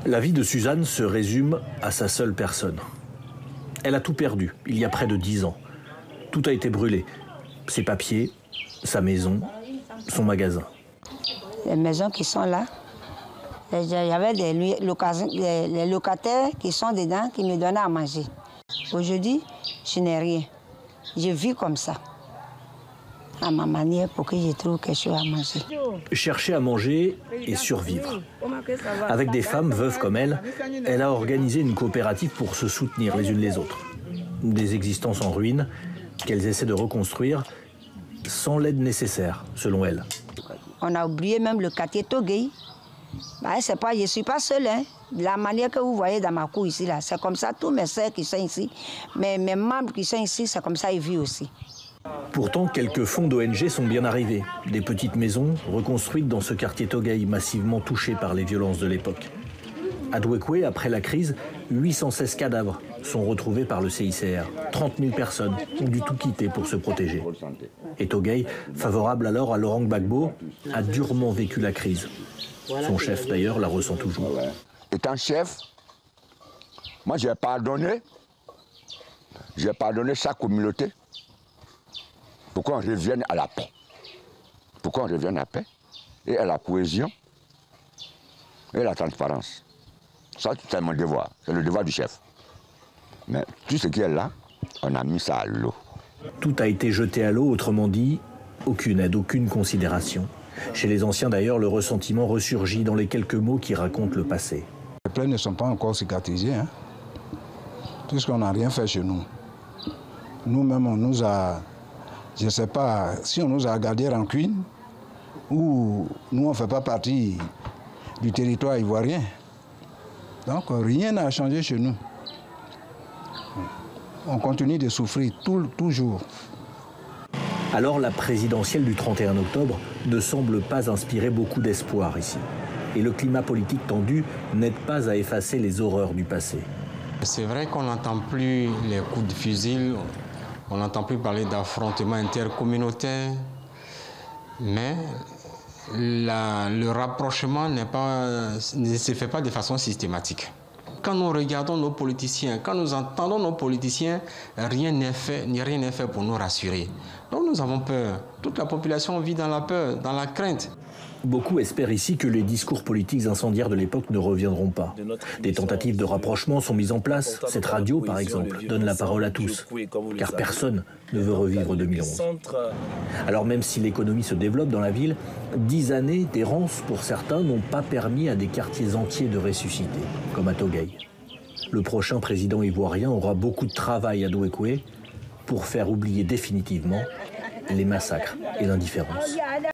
La vie de Suzanne se résume à sa seule personne. Elle a tout perdu, il y a près de 10 ans. Tout a été brûlé. Ses papiers, sa maison, son magasin. Les maisons qui sont là, il y avait les locataires qui sont dedans qui me donnaient à manger. Aujourd'hui, je n'ai rien. Je vis comme ça, à ma manière, pour que je trouve quelque chose à manger. Chercher à manger et survivre. Avec des femmes veuves comme elle, elle a organisé une coopérative pour se soutenir les unes les autres. Des existences en ruine qu'elles essaient de reconstruire sans l'aide nécessaire, selon elle. On a oublié même le quartier Toguei. C'est pas, je ne suis pas seule. Hein. De la manière que vous voyez dans ma cour ici, c'est comme ça, tous mes soeurs qui sont ici, mes membres qui sont ici, c'est comme ça ils vivent aussi. Pourtant, quelques fonds d'ONG sont bien arrivés. Des petites maisons reconstruites dans ce quartier Toguei, massivement touché par les violences de l'époque. À Dwekwe, après la crise, 816 cadavres sont retrouvés par le CICR. 30 000 personnes ont dû tout quitter pour se protéger. Et Toguei, favorable alors à Laurent Gbagbo, a durement vécu la crise. Son chef, d'ailleurs, la ressent toujours. Étant chef, moi j'ai pardonné chaque communauté pour qu'on revienne à la paix. Pour qu'on revienne à la paix et à la cohésion et à la transparence. Ça, c'est mon devoir, c'est le devoir du chef. Mais tout ce qui est là, on a mis ça à l'eau. Tout a été jeté à l'eau, autrement dit, aucune aide, aucune considération. Chez les anciens d'ailleurs, le ressentiment ressurgit dans les quelques mots qui racontent le passé. Les plaies ne sont pas encore cicatrisées, hein, puisqu'on n'a rien fait chez nous. Nous-mêmes, on nous a, je ne sais pas, si on nous a gardé rancune, ou nous, on ne fait pas partie du territoire ivoirien. Donc, rien n'a changé chez nous. On continue de souffrir toujours. Alors la présidentielle du 31 octobre ne semble pas inspirer beaucoup d'espoir ici. Et le climat politique tendu n'aide pas à effacer les horreurs du passé. C'est vrai qu'on n'entend plus les coups de fusil, on n'entend plus parler d'affrontements intercommunautaires, mais le rapprochement ne se fait pas de façon systématique. Quand nous regardons nos politiciens, quand nous entendons nos politiciens, rien n'est fait pour nous rassurer. Donc nous avons peur. Toute la population vit dans la peur, dans la crainte. Beaucoup espèrent ici que les discours politiques incendiaires de l'époque ne reviendront pas. Des tentatives de rapprochement sont mises en place. Cette radio, par exemple, donne la parole à tous, car personne ne veut revivre 2011. Alors même si l'économie se développe dans la ville, 10 années d'errance pour certains n'ont pas permis à des quartiers entiers de ressusciter, comme à Toguei. Le prochain président ivoirien aura beaucoup de travail à Dwekwe pour faire oublier définitivement les massacres et l'indifférence.